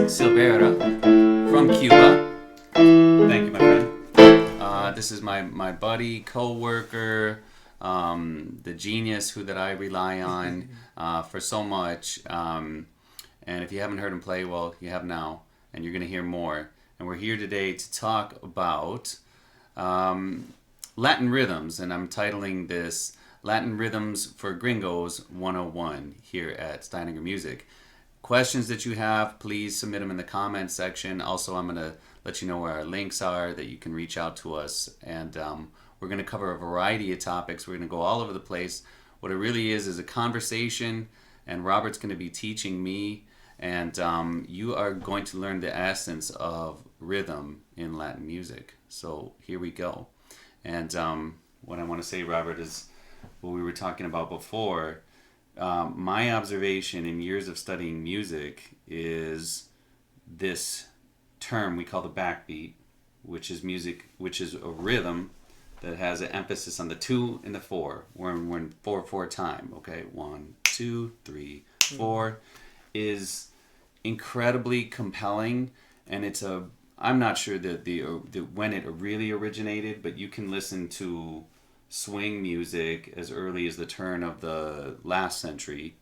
Silvera from Cuba. Thank you, my friend. This is my buddy, co-worker, the genius that I rely on for so much. And if you haven't heard him play, well, you have now, and you're going to hear more. And we're here today to talk about Latin rhythms, and I'm titling this Latin Rhythms for Gringos 101 here at Steininger Music. Questions that you have, please submit them in the comments section. Also, I'm going to let you know where our links are that you can reach out to us. And we're going to cover a variety of topics. We're going to go all over the place. What it really is a conversation, and Robert's going to be teaching me, and you are going to learn the essence of rhythm in Latin music. So here we go. And what I want to say, Robert, is what we were talking about before. My observation in years of studying music is this term we call the backbeat, which is a rhythm that has an emphasis on the 2 and the 4. We're in 4/4 time. Okay, 1, 2, 3, 4 is incredibly compelling, and I'm not sure that when it really originated, but you can listen to swing music as early as the turn of the last century,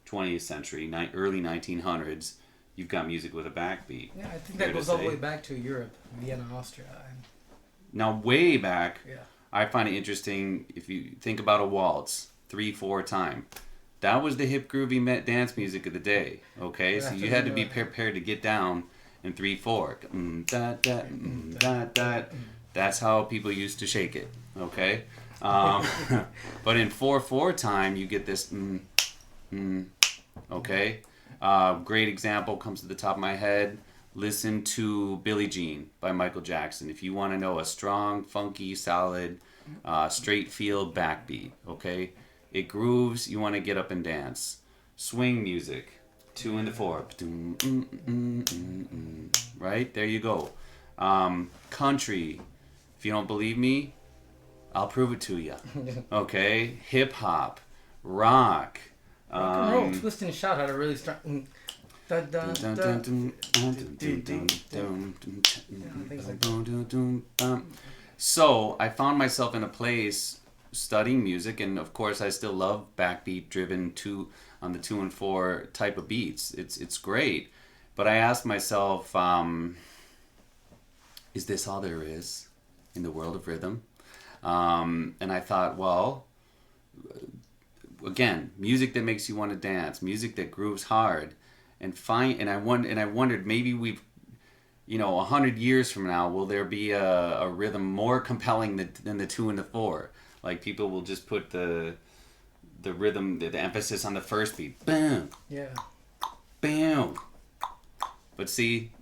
20th century, early 1900s. You've got music with a backbeat. Yeah, I think that goes all the way back to Europe, Vienna, Austria. Now, way back, yeah. I find it interesting if you think about a waltz, 3/4 time. That was the hip, groovy dance music of the day. Okay, so you had to be prepared to get down in 3/4. That's how people used to shake it. Okay. But in 4/4 time, you get this, okay? Great example comes to the top of my head. Listen to Billie Jean by Michael Jackson. If you want to know a strong, funky, solid, straight feel backbeat, okay? It grooves, you want to get up and dance. Swing music, 2 and the 4. Right? There you go. Country, if you don't believe me, I'll prove it to you. Okay? Hip hop, rock. Rock and roll, twist and shout had a really strong. So I found myself in a place studying music, and of course I still love backbeat driven on the 2 and 4 type of beats. It's great, but I asked myself, is this all there is in the world of rhythm? And I thought, well, again, music that makes you want to dance, music that grooves hard, and I wondered maybe 100 years from now, will there be a rhythm more compelling than the 2 and the 4? Like people will just put the rhythm, the emphasis on the first beat, bam, yeah, bam. But see,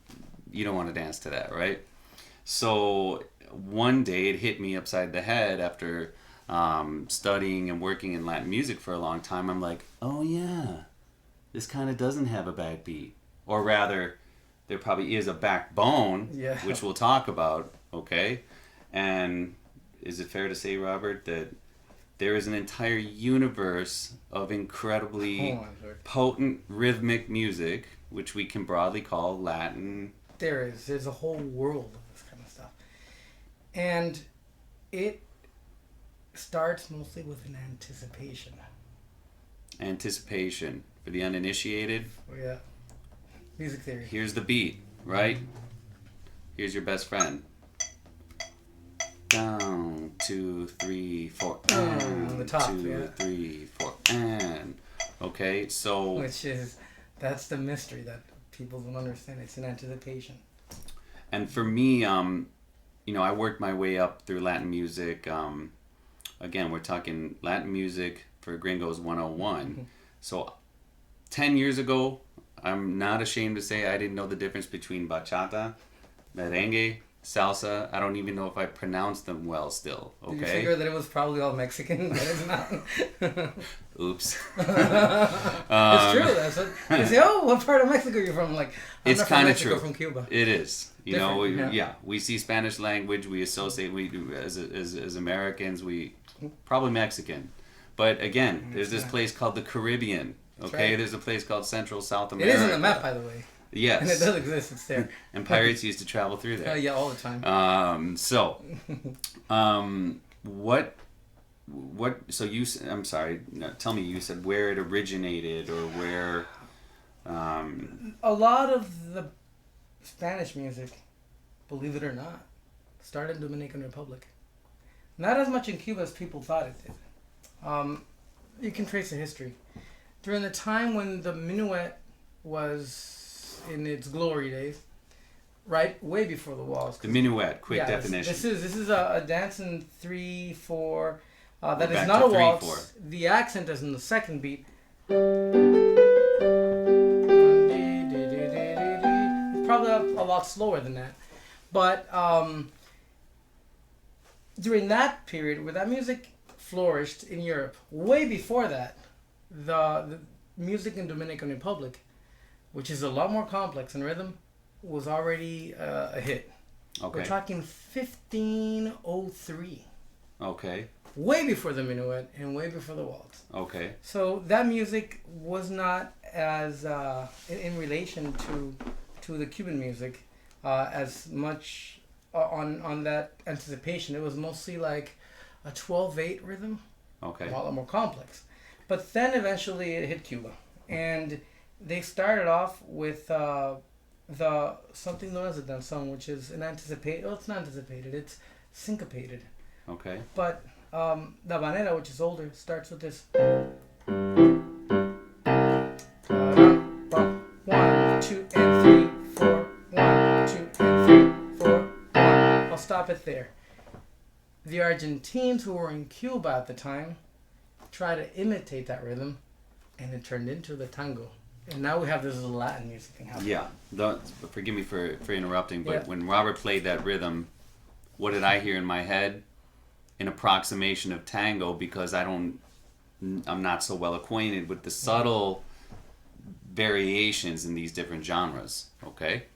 you don't want to dance to that, right? So one day it hit me upside the head after studying and working in Latin music for a long time. I'm like, oh yeah, this kind of doesn't have a backbeat. Or rather, there probably is a backbone, yeah, which we'll talk about, okay? And is it fair to say, Robert, that there is an entire universe of incredibly potent rhythmic music, which we can broadly call Latin? There's a whole world of this kind of stuff. And it starts mostly with an anticipation. Anticipation. For the uninitiated? Oh, yeah. Music theory. Here's the beat, right? Here's your best friend. Down, 2, 3, 4, and on the top, 2, yeah. 3, 4, and. Okay, so. That's the mystery that people don't understand. It's an anticipation. And for me, I worked my way up through Latin music. Again, we're talking Latin music for Gringos 101. So 10 years ago, I'm not ashamed to say I didn't know the difference between bachata, merengue, salsa. I don't even know if I pronounced them well still. Okay. Did you figure that it was probably all Mexican? But it's not. Oops. It's true. That's what you say. Oh, what part of Mexico are you from? Like, it's kind of true. From Cuba. It is. We see Spanish language. We associate as Americans. We probably Mexican, but again, there's this place called the Caribbean. Okay, right. There's a place called Central South America. It is on the map, by the way. Yes. And it does exist. It's there. And pirates used to travel through there. Yeah, all the time. What? So you? I'm sorry. No, tell me. You said where it originated or where. A lot of the Spanish music, believe it or not, started in Dominican Republic. Not as much in Cuba as people thought it did. You can trace the history. During the time when the minuet was in its glory days, right, way before the waltz. The minuet, quick Yeah, definition. This is a dance in 3/4. That We're is back not to a 3/4. waltz. The accent is in the second beat. It's probably a lot slower than that. But during that period where that music flourished in Europe, way before that, the music in Dominican Republic, which is a lot more complex in rhythm, was already a hit. Okay. We're talking 1503. Okay. Way before the minuet and way before the waltz. Okay. So that music was not as in relation to the Cuban music as much on that anticipation. It was mostly like a 12/8 rhythm. Okay. A lot more complex. But then eventually it hit Cuba, and they started off with the something known as a danzón, which is an anticipated. Well, it's not anticipated. It's syncopated. Okay. But the habanera, which is older, starts with this. 1, 2, and 3, 4. 1, 2, and 3, 4. 1. I'll stop it there. The Argentines who were in Cuba at the time tried to imitate that rhythm, and it turned into the tango. And now we have this Latin music thing happening. Yeah. Forgive me for interrupting, but Yeah. when Robert played that rhythm, what did I hear in my head? An approximation of tango, because I'm not so well acquainted with the subtle variations in these different genres. Okay.